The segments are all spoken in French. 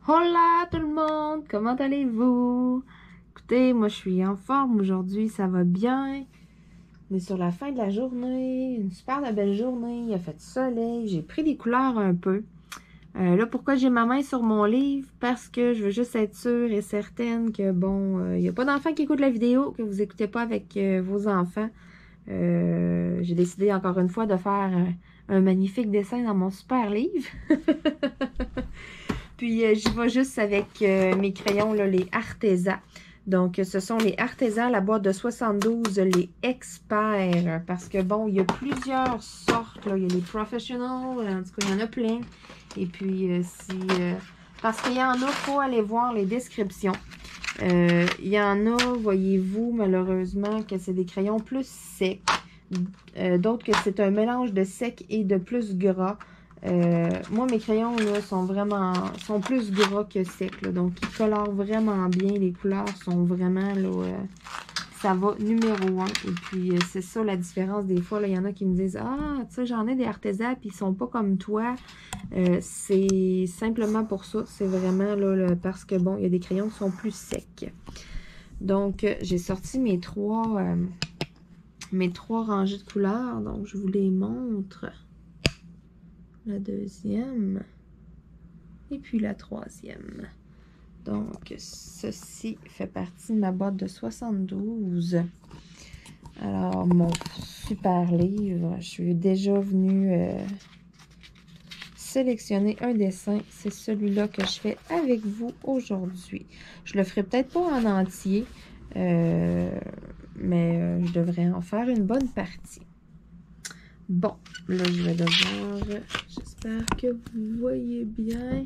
Hola tout le monde, comment allez-vous? Écoutez, moi je suis en forme aujourd'hui, ça va bien. On est sur la fin de la journée, une super belle journée, il a fait soleil, j'ai pris des couleurs un peu. Là, pourquoi j'ai ma main sur mon livre? Parce que je veux juste être sûre et certaine que, bon, il n'y a pas d'enfants qui écoutent la vidéo, que vous n'écoutez pas avec vos enfants. J'ai décidé encore une fois de faire un magnifique dessin dans mon super livre. Puis, j'y vais juste avec mes crayons, là, les Arteza. Donc, ce sont les Arteza, la boîte de 72, les experts. Parce que, bon, il y a plusieurs sortes. Là. Il y a les professional, en tout cas, il y en a plein. Et puis, parce qu'il y en a, il faut aller voir les descriptions. Il y en a, voyez-vous, malheureusement, que c'est des crayons plus secs. D'autres que c'est un mélange de sec et de plus gras. Moi, mes crayons là, sont plus gras que secs. Là, donc, ils colorent vraiment bien. Les couleurs sont vraiment, là, ça va numéro 1. Et puis, c'est ça la différence. Des fois, il y en a qui me disent « Ah, tu sais, j'en ai des Arteza, puis ils sont pas comme toi. » C'est simplement pour ça. C'est vraiment là, parce que, bon, il y a des crayons qui sont plus secs. Donc, j'ai sorti mes trois rangées de couleurs. Donc, je vous les montre. La deuxième et puis la troisième. Donc, ceci fait partie de ma boîte de 72. Alors, mon super livre, je suis déjà venue sélectionner un dessin. C'est celui-là que je fais avec vous aujourd'hui. Je le ferai peut-être pas en entier, mais je devrais en faire une bonne partie. Bon, là, je vais devoir... J'espère que vous voyez bien.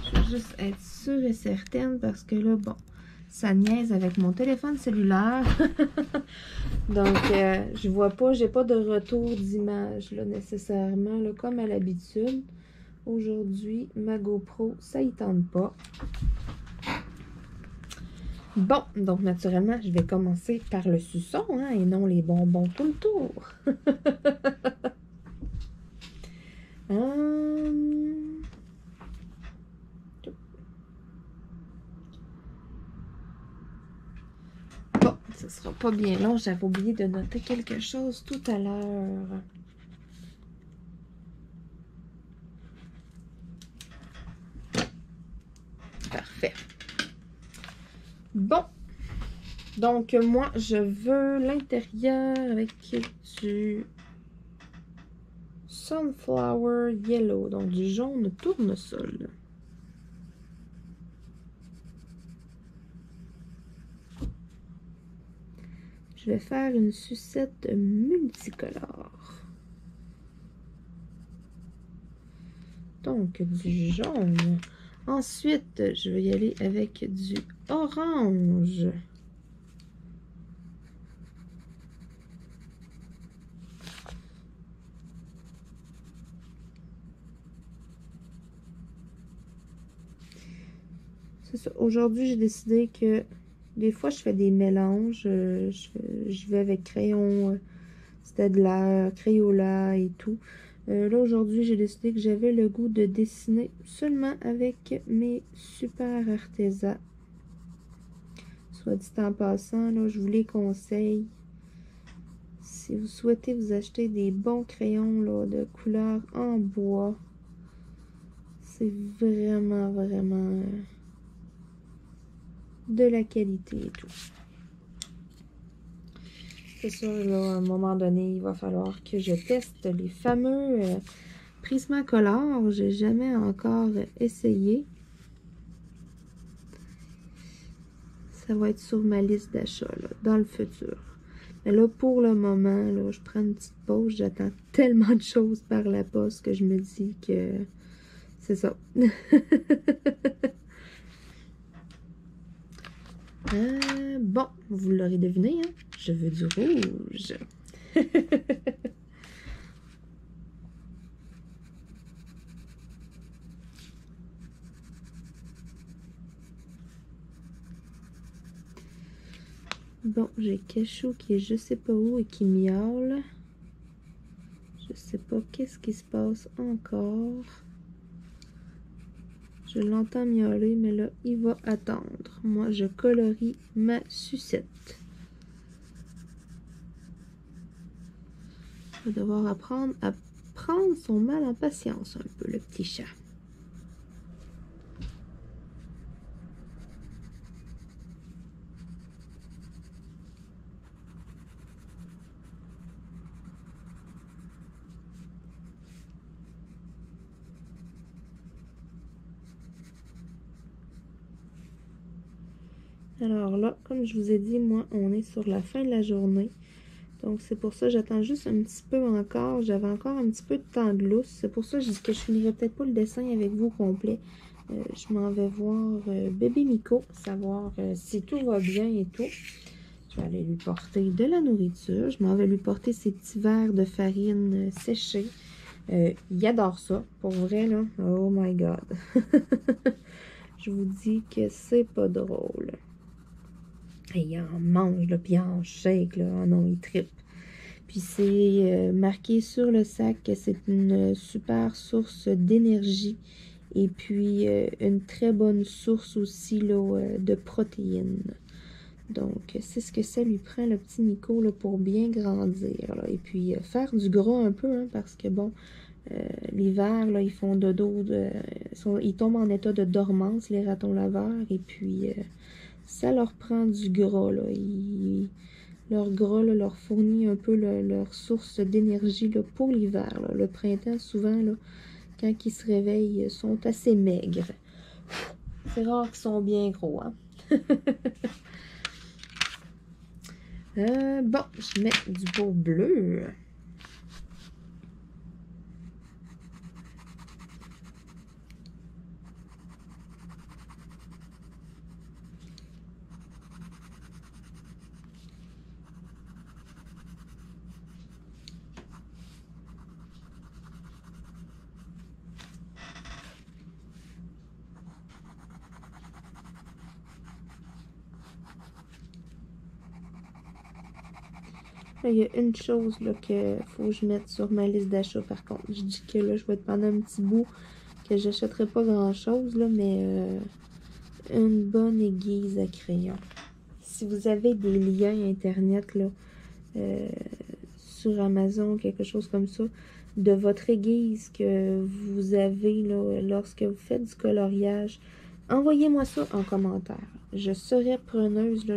Je veux juste être sûre et certaine parce que là, bon, ça niaise avec mon téléphone cellulaire. Donc, je vois pas, j'ai pas de retour d'image, là, nécessairement, là, comme à l'habitude. Aujourd'hui, ma GoPro, ça y tente pas. Bon, donc naturellement, je vais commencer par le suçon, hein, et non les bonbons tout le tour. Bon, ce sera pas bien long. J'avais oublié de noter quelque chose tout à l'heure. Parfait. Bon. Donc, moi, je veux l'intérieur avec du Sunflower Yellow, donc du jaune tournesol. Je vais faire une sucette multicolore. Donc, du jaune. Ensuite, je vais y aller avec du orange. C'est ça. Aujourd'hui, j'ai décidé que des fois, je fais des mélanges. Je vais avec crayon Staedtler, Crayola et tout. Là, aujourd'hui, j'ai décidé que j'avais le goût de dessiner seulement avec mes super Arteza. Soit dit en passant, là, je vous les conseille. Si vous souhaitez vous acheter des bons crayons là, de couleur en bois, c'est vraiment, vraiment de la qualité et tout. C'est sûr, là, à un moment donné, il va falloir que je teste les fameux Prismacolor. J'ai jamais encore essayé. Ça va être sur ma liste d'achat dans le futur. Mais là, pour le moment, là, je prends une petite pause. J'attends tellement de choses par la poste que je me dis que c'est ça. Bon, vous l'aurez deviné, hein? Je veux du rouge. Bon, j'ai Cachou qui est je sais pas où et qui miaule. Je sais pas qu'est-ce qui se passe encore. Je l'entends miauler, mais là, il va attendre. Moi, je colorie ma sucette. Il va devoir apprendre à prendre son mal en patience un peu, le petit chat. Alors là, comme je vous ai dit, moi, on est sur la fin de la journée. Donc, c'est pour ça que j'attends juste un petit peu encore. J'avais encore un petit peu de temps de lousse. C'est pour ça que je dis que je finirai peut-être pas le dessin avec vous au complet. Je m'en vais voir bébé Miko, savoir si tout va bien et tout. Je vais aller lui porter de la nourriture. Je m'en vais lui porter ses petits verres de farine séchés. Il adore ça, pour vrai, là. Oh my God. Je vous dis que c'est pas drôle. Et il en mange, là, puis il en shake, là. Oh non, il trippe. Puis c'est marqué sur le sac que c'est une super source d'énergie. Et puis une très bonne source aussi là, de protéines. Donc, c'est ce que ça lui prend, le petit Miko, là, pour bien grandir. Là. Et puis, faire du gras un peu, hein, parce que, bon, l'hiver, là, ils font dodo, ils tombent en état de dormance, les ratons laveurs. Et puis, ça leur prend du gras, là. Leur gras là, leur fournit un peu leur source d'énergie pour l'hiver. Le printemps, souvent, là, quand ils se réveillent, ils sont assez maigres. C'est rare qu'ils sont bien gros, hein? Bon, je mets du beau bleu. Là, il y a une chose qu'il faut que je mette sur ma liste d'achat par contre. Je dis que là, je vais être pendant un petit bout que j'achèterai pas grand-chose, là, mais une bonne aiguise à crayon. Si vous avez des liens internet là, sur Amazon, quelque chose comme ça, de votre aiguise que vous avez là, lorsque vous faites du coloriage, envoyez-moi ça en commentaire. Je serai preneuse, là,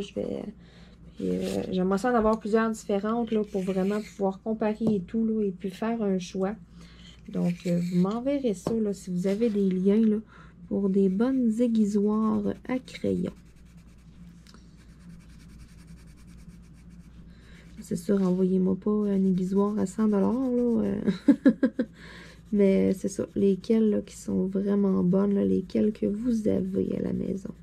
j'aimerais ça en avoir plusieurs différentes là, pour vraiment pouvoir comparer et tout, là, et puis faire un choix. Donc, vous m'enverrez ça là, si vous avez des liens là, pour des bonnes aiguisoires à crayon. C'est sûr, envoyez-moi pas un aiguisoir à 100 $, là. Mais c'est ça, lesquelles là, qui sont vraiment bonnes, là, lesquelles que vous avez à la maison.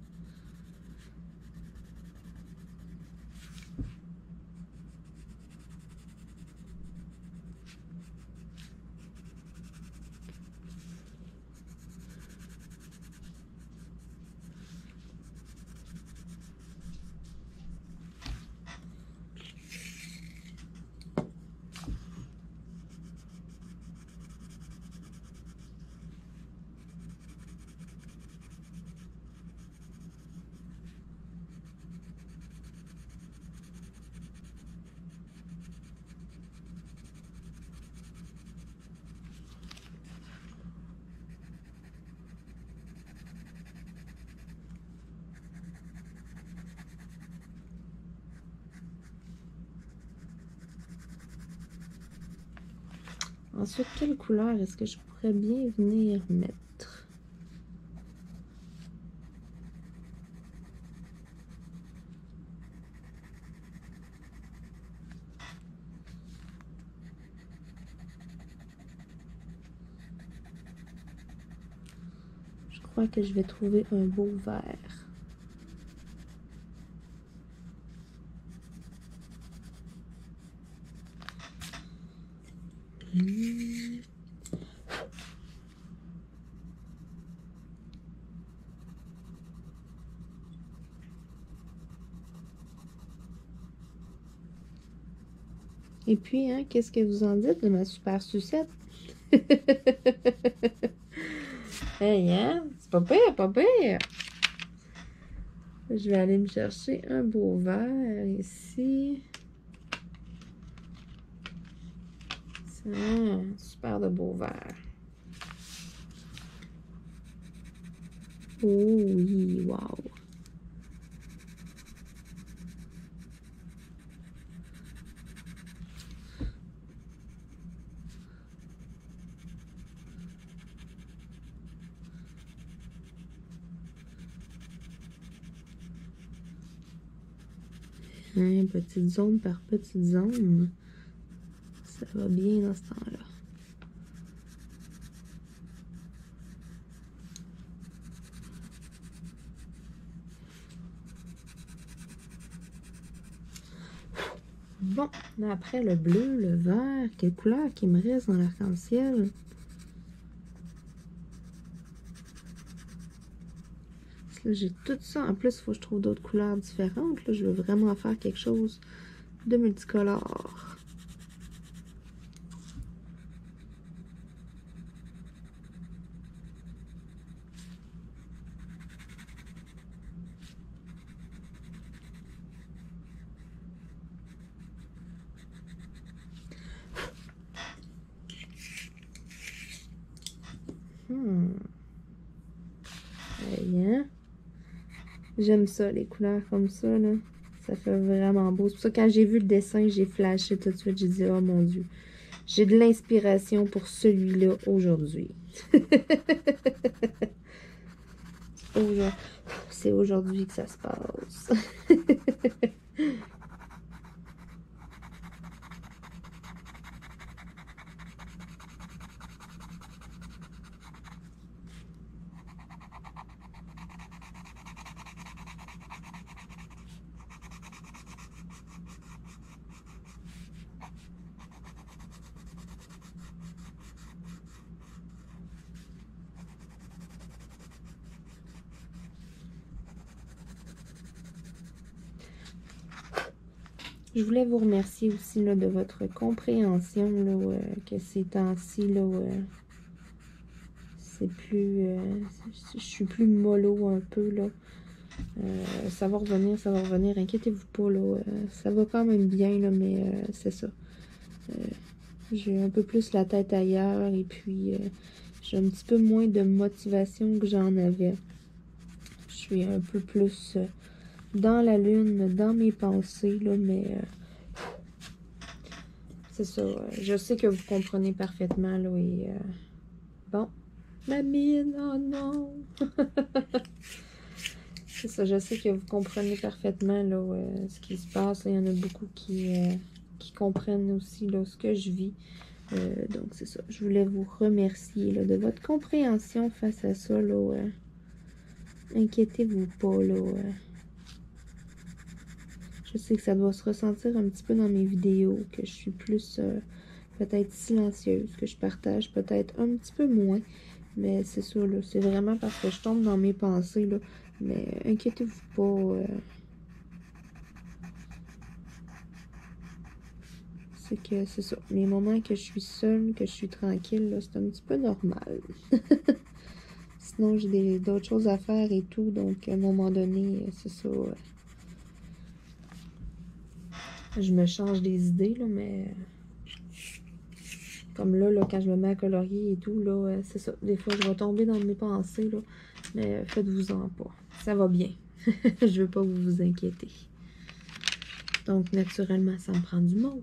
Ensuite, quelle couleur est-ce que je pourrais bien venir mettre? Je crois que je vais trouver un beau vert. Et puis, hein, qu'est-ce que vous en dites de ma super sucette? Hey, hein? C'est pas pire, pas pire. Je vais aller me chercher un beau vert ici. C'est un super de beau vert. Oh oui, wow. Hein, petite zone par petite zone. Ça va bien dans ce temps-là. Bon, après le bleu, le vert, quelle couleur qui me reste dans l'arc-en-ciel? Là, j'ai tout ça. En plus, il faut que je trouve d'autres couleurs différentes. Là, je veux vraiment faire quelque chose de multicolore. Bien. J'aime ça, les couleurs comme ça, là. Ça fait vraiment beau. C'est pour ça que quand j'ai vu le dessin, j'ai flashé tout de suite. J'ai dit, oh mon Dieu, j'ai de l'inspiration pour celui-là aujourd'hui. C'est aujourd'hui que ça se passe. Je voulais vous remercier aussi là, de votre compréhension, là, que ces temps-ci, là, c'est plus... je suis plus mollo un peu, là. Ça va revenir, inquiétez-vous pas, là. Ça va quand même bien, là, mais c'est ça. J'ai un peu plus la tête ailleurs, et puis j'ai un petit peu moins de motivation que j'en avais. Je suis un peu plus... dans la lune, dans mes pensées, là, mais c'est ça. Je sais que vous comprenez parfaitement, là, et bon, ma mine, oh non! C'est ça, je sais que vous comprenez parfaitement, là, ce qui se passe. Il y en a beaucoup qui comprennent aussi, là, ce que je vis. Donc, c'est ça. Je voulais vous remercier, là, de votre compréhension face à ça, là. Inquiétez-vous pas, là. Je sais que ça doit se ressentir un petit peu dans mes vidéos, que je suis plus peut-être silencieuse, que je partage peut-être un petit peu moins. Mais c'est ça, là, c'est vraiment parce que je tombe dans mes pensées, là. Mais inquiétez-vous pas. C'est que c'est ça. Les moments que je suis seule, que je suis tranquille, là, c'est un petit peu normal. Sinon, j'ai d'autres choses à faire et tout. Donc, à un moment donné, c'est ça. Je me change des idées, là, mais... Comme là, quand je me mets à colorier et tout, là, c'est ça. Des fois, je vais tomber dans mes pensées, là. Mais faites-vous-en pas. Ça va bien. Je veux pas que vous vous inquiétez. Donc, naturellement, ça me prend du mauve.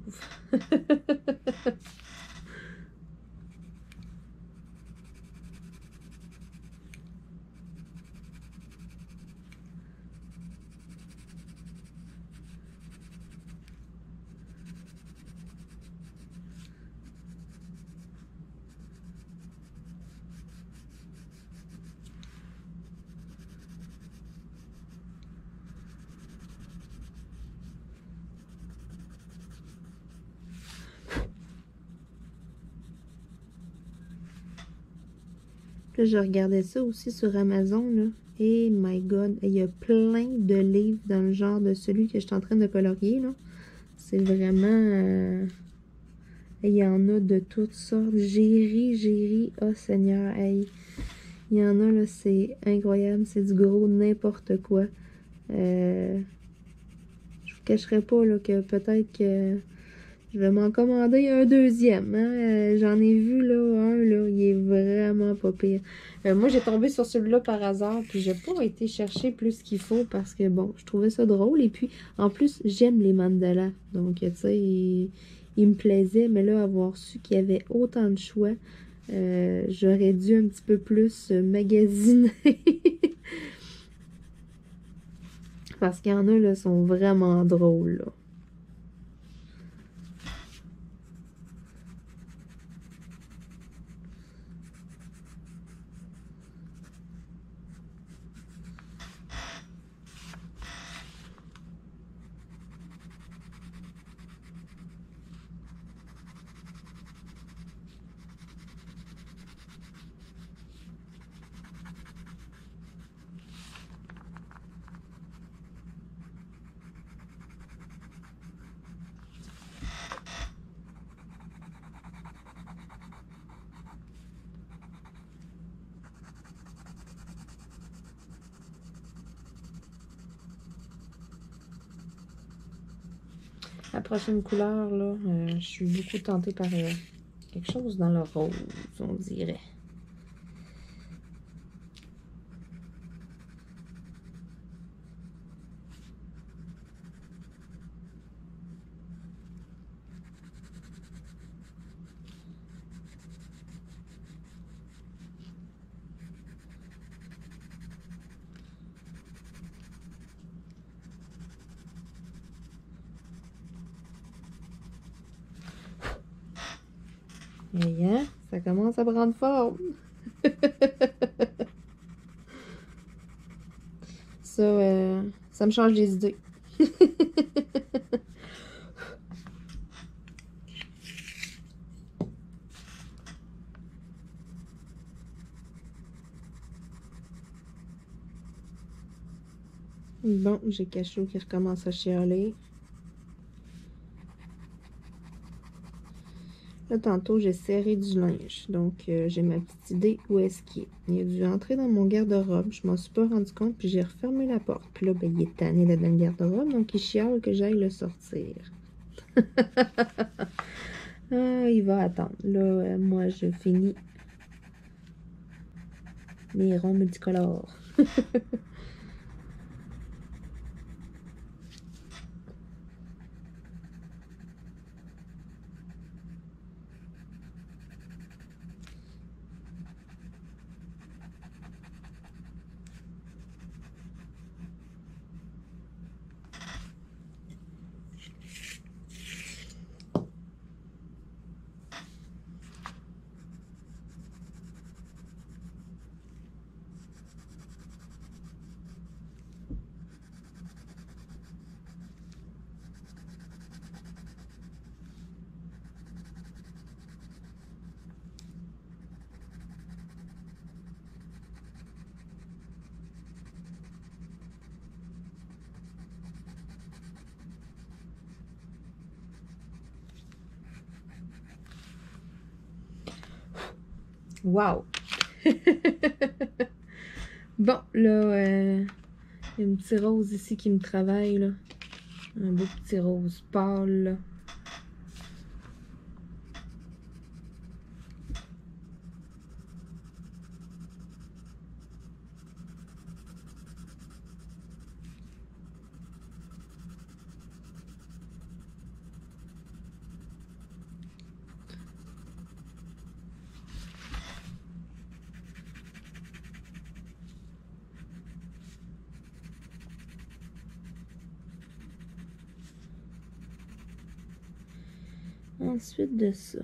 Là, je regardais ça aussi sur Amazon, là. Et my God, il y a plein de livres dans le genre de celui que je suis en train de colorier, là. C'est vraiment... il y en a de toutes sortes. J'ai ri, oh Seigneur, hey. Il y en a, là, c'est incroyable. C'est du gros n'importe quoi. Je vous cacherai pas, là, que peut-être que je vais m'en commander un deuxième. Hein? J'en ai vu, là, un, là, il est vraiment pas pire. Moi, j'ai tombé sur celui-là par hasard, puis j'ai pas été chercher plus qu'il faut parce que, bon, je trouvais ça drôle. Et puis, en plus, j'aime les mandalas. Donc, tu sais, il me plaisait. Mais là, avoir su qu'il y avait autant de choix, j'aurais dû un petit peu plus magasiner. Parce qu'il y en a, là, sont vraiment drôles, là. La prochaine couleur, là, je suis beaucoup tentée par quelque chose dans le rose, on dirait. Et hein, ça commence à prendre forme. Ça me change des idées. Bon, j'ai Cachou qui recommence à chialer. Là, tantôt, j'ai serré du linge. Donc, j'ai ma petite idée où est-ce qu'il est. Il a dû entrer dans mon garde-robe. Je m'en suis pas rendu compte, puis j'ai refermé la porte. Puis là, ben, il est tanné là, dans le garde-robe, donc il chiale que j'aille le sortir. Ah, il va attendre. Là, moi, je finis mes ronds multicolores. Wow! Bon, là, il y a un petit rose ici qui me travaille, là. Un beau petit rose pâle, là. Ensuite de ça,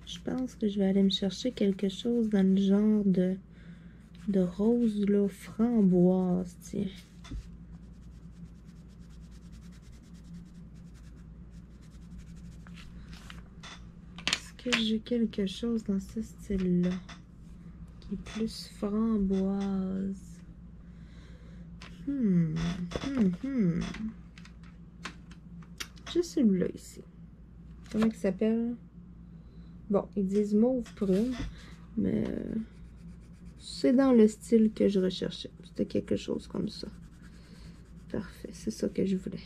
je pense que je vais aller me chercher quelque chose dans le genre de rose, là, framboise, tiens. Est-ce que j'ai quelque chose dans ce style-là qui est plus framboise? J'ai celui-là ici. Comment il s'appelle? Bon, ils disent mauve prune, mais C'est dans le style que je recherchais. C'était quelque chose comme ça. Parfait, c'est ça que je voulais.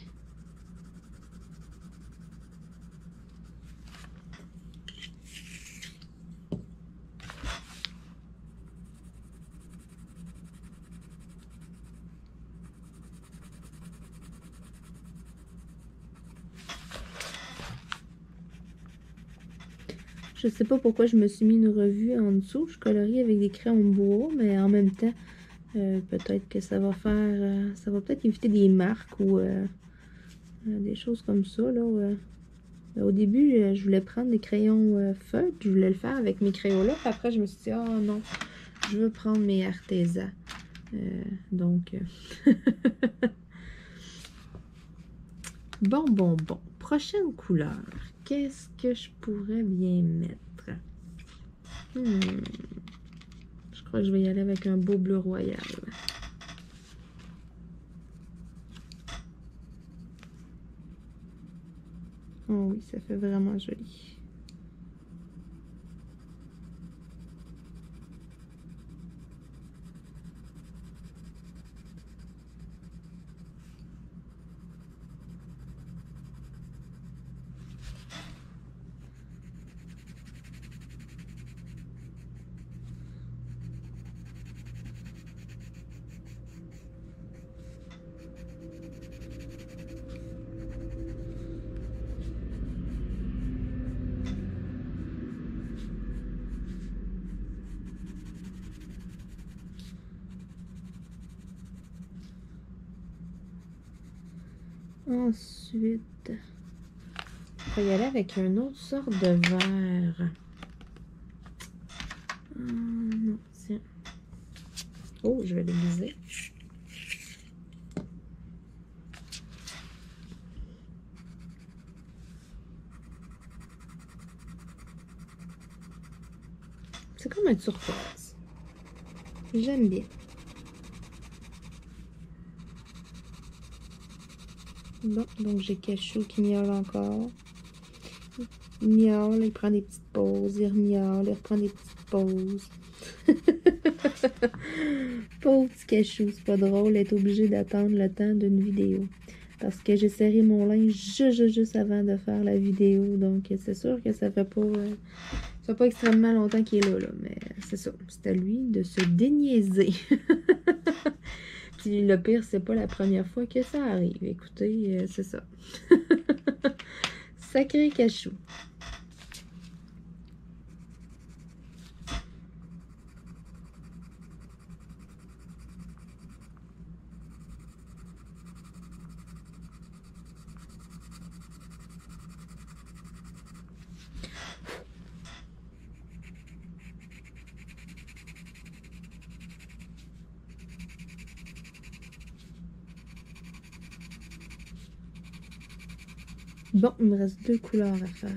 Je sais pas pourquoi je me suis mis une revue en dessous. Je colorie avec des crayons de bois, mais en même temps, peut-être que ça va faire... ça va peut-être éviter des marques ou des choses comme ça, là. Au début, je voulais prendre des crayons feutres. Je voulais le faire avec mes crayons-là. Après, je me suis dit, oh non, je veux prendre mes Arteza. Donc... Bon. Prochaine couleur. Qu'est-ce que je pourrais bien mettre? Je crois que je vais y aller avec un beau bleu royal. Oh oui, ça fait vraiment joli. Ensuite, on va y aller avec une autre sorte de verre. Non, tiens. Oh, je vais l'aiguiser. C'est comme un turquoise. J'aime bien. Bon, donc j'ai Cachou qui miaule encore. Il miaule, il prend des petites pauses, il remiaule, il reprend des petites pauses. Pauvre petit Cachou, c'est pas drôle d'être obligé d'attendre le temps d'une vidéo. Parce que j'ai serré mon linge juste avant de faire la vidéo. Donc c'est sûr que ça fait pas extrêmement longtemps qu'il est là. Mais c'est ça, c'est à lui de se déniaiser. Puis le pire, c'est pas la première fois que ça arrive. Écoutez, c'est ça. Sacré Cachou. Bon, il me reste 2 couleurs à faire.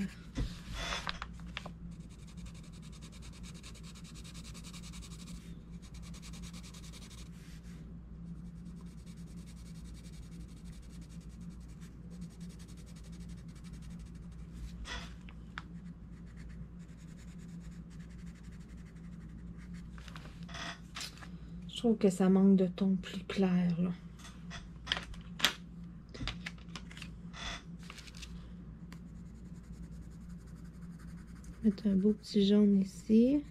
Je trouve que ça manque de ton plus clair, là. Mettre un beau petit jaune ici.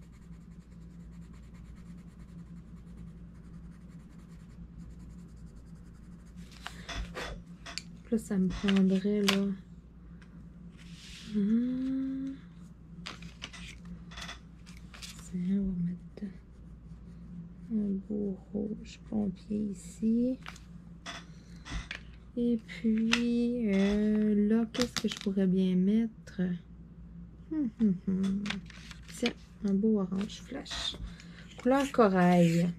Là, ça me prendrait, là. On va mettre un beau rouge pompier ici. Et puis, là, qu'est-ce que je pourrais bien mettre? Tiens, un beau orange flash. Couleur corail.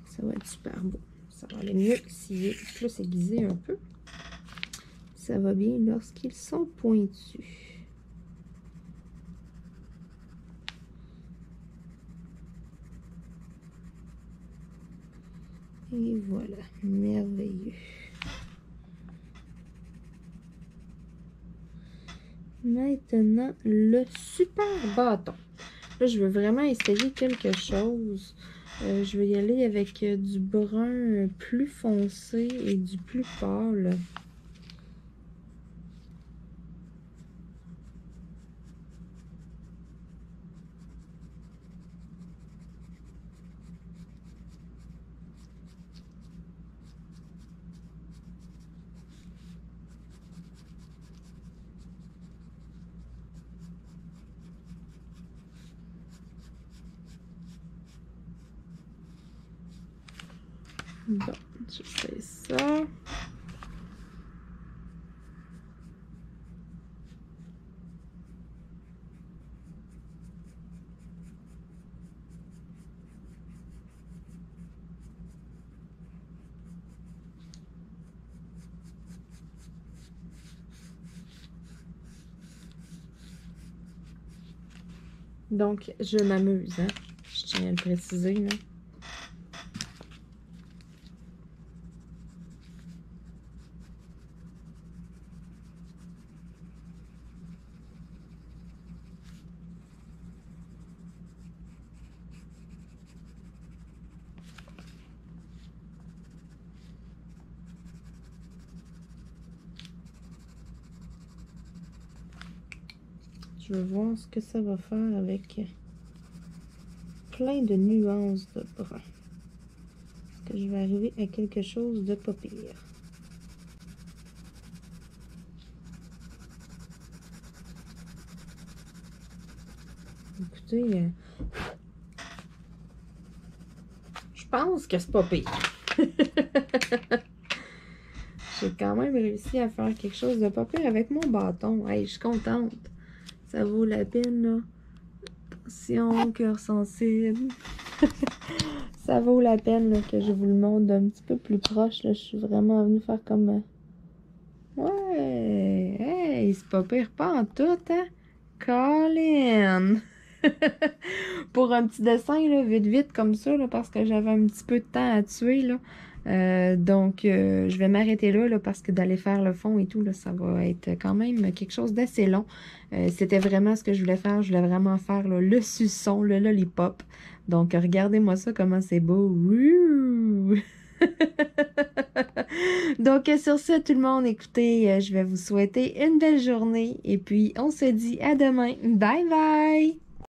Ça va être super beau. Ça va aller mieux s'il est plus aiguisé un peu. Ça va bien lorsqu'ils sont pointus. Et voilà, merveilleux. Maintenant, le super bâton. Là, je veux vraiment essayer quelque chose. Je vais y aller avec du brun plus foncé et du plus pâle. Bon, je fais ça. Donc, je m'amuse, hein? Je tiens à le préciser, là. Je veux voir ce que ça va faire avec plein de nuances de brun. Est-ce que je vais arriver à quelque chose de pas pire? Écoutez, je pense que c'est pas pire. J'ai quand même réussi à faire quelque chose de pas pire avec mon bâton. Hey, je suis contente. Ça vaut la peine, là. Attention, cœur sensible. Ça vaut la peine là, que je vous le montre d'un petit peu plus proche. Là. Je suis vraiment venue faire comme... Ouais! Hey, c'est pas pire pas en tout, hein? Colin! Pour un petit dessin, là, vite, vite, comme ça, là, parce que j'avais un petit peu de temps à tuer, là. Donc, je vais m'arrêter là, là, parce que d'aller faire le fond et tout, là, ça va être quand même quelque chose d'assez long. C'était vraiment ce que je voulais faire. Je voulais vraiment faire là, le suçon, le lollipop. Donc, regardez-moi ça, comment c'est beau. Wouh! Donc, sur ce, tout le monde, écoutez, je vais vous souhaiter une belle journée. Et puis, on se dit à demain. Bye bye!